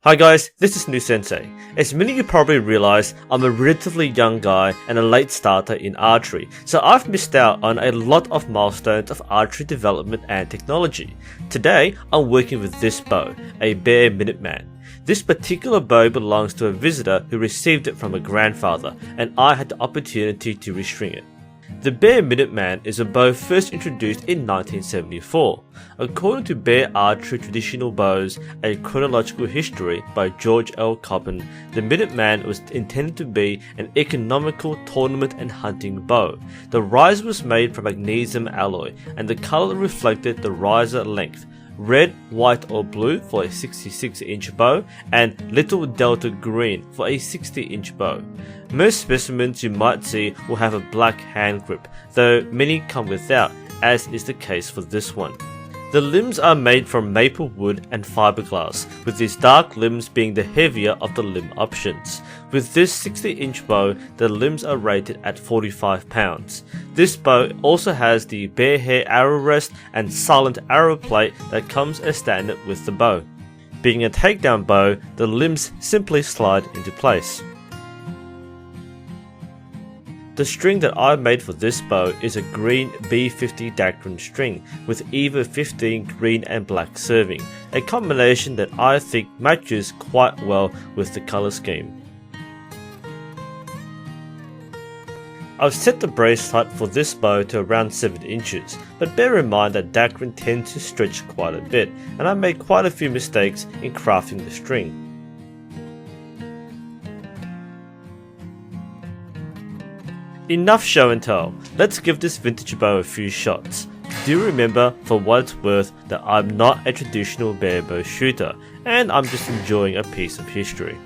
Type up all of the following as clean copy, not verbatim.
Hi guys, this is NUSensei. As many of you probably realize, I'm a relatively young guy and a late starter in archery, so I've missed out on a lot of milestones of archery development and technology. Today, I'm working with this bow, a Bear Minuteman. This particular bow belongs to a visitor who received it from a grandfather, and I had the opportunity to restring it. The Bear Minuteman is a bow first introduced in 1974. According to Bear Archery Traditional Bows, A Chronological History by George L. Coppen, the Minuteman was intended to be an economical tournament and hunting bow. The riser was made from magnesium alloy, and the color reflected the riser length. Red, white or blue for a 66-inch bow, and little delta green for a 60-inch bow. Most specimens you might see will have a black hand grip, though many come without, as is the case for this one. The limbs are made from maple wood and fiberglass, with these dark limbs being the heavier of the limb options. With this 60-inch bow, the limbs are rated at 45 pounds. This bow also has the bear hair arrow rest and silent arrow plate that comes as standard with the bow. Being a takedown bow, the limbs simply slide into place. The string that I made for this bow is a green B50 Dacron string with EVA 15 green and black serving, a combination that I think matches quite well with the color scheme. I've set the brace height for this bow to around 7 inches, but bear in mind that Dacron tends to stretch quite a bit, and I made quite a few mistakes in crafting the string. Enough show and tell, let's give this vintage bow a few shots. Do remember, for what it's worth, that I'm not a traditional bear bow shooter, and I'm just enjoying a piece of history.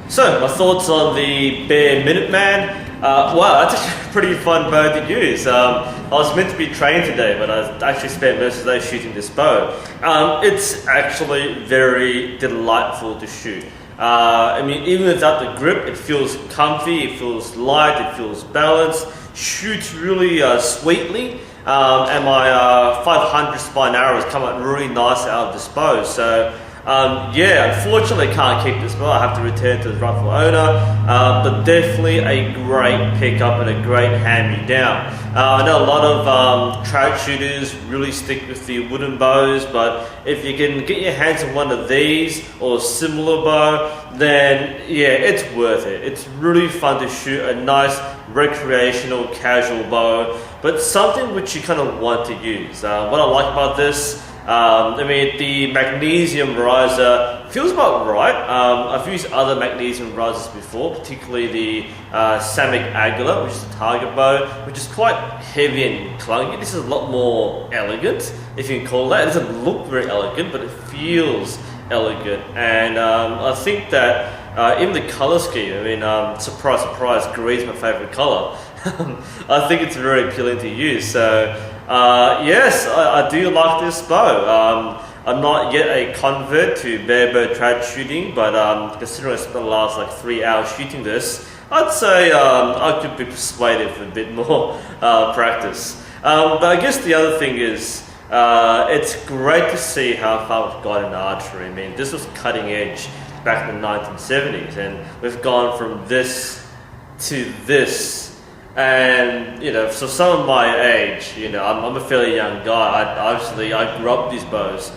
So, my thoughts on the Bear Minuteman. Wow, that's actually a pretty fun bow to use. I was meant to be trained today, but I actually spent most of the day shooting this bow. It's actually very delightful to shoot. I mean, even without the grip, it feels comfy, it feels light, it feels balanced, shoots really sweetly, and my 500 spine arrows come out really nice out of this bow. So, yeah, unfortunately I can't keep this bow. I have to return to the rightful owner, but definitely a great pickup and a great hand-me-down. I know a lot of trout shooters really stick with the wooden bows, but if you can get your hands on one of these or a similar bow, then yeah, it's worth it. It's really fun to shoot a nice recreational casual bow, but something which you kind of want to use. What I like about this, I mean, the magnesium riser feels about right. I've used other magnesium risers before, particularly the Samick Aguilar, which is a target bow, which is quite heavy and clunky. This is a lot more elegant, if you can call that. It doesn't look very elegant, but it feels elegant. And I think that in the color scheme, I mean, surprise, surprise, green is my favorite color. I think it's very appealing to use. So yes, I do like this bow. I'm not yet a convert to bare bow trout shooting, but considering I spent the last like 3 hours shooting this, I'd say I could be persuaded with a bit more practice. But I guess the other thing is, it's great to see how far we've got in archery. I mean, this was cutting edge back in the 1970s, and we've gone from this to this. And, you know, so some of my age, you know, I'm a fairly young guy. I grew up with these bows.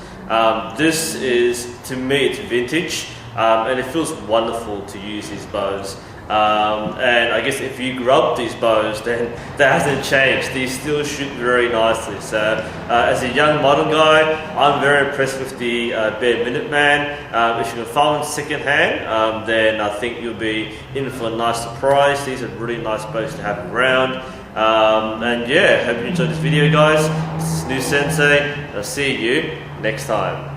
This is, to me, it's vintage, and it feels wonderful to use these bows. And I guess if you grew up these bows, then that hasn't changed. These still shoot very nicely. So as a young modern guy, I'm very impressed with the Bear Minuteman. If you can find one second hand, then I think you'll be in for a nice surprise. These are really nice bows to have around. And yeah, hope you enjoyed this video, guys. This is NUSensei. I'll see you next time.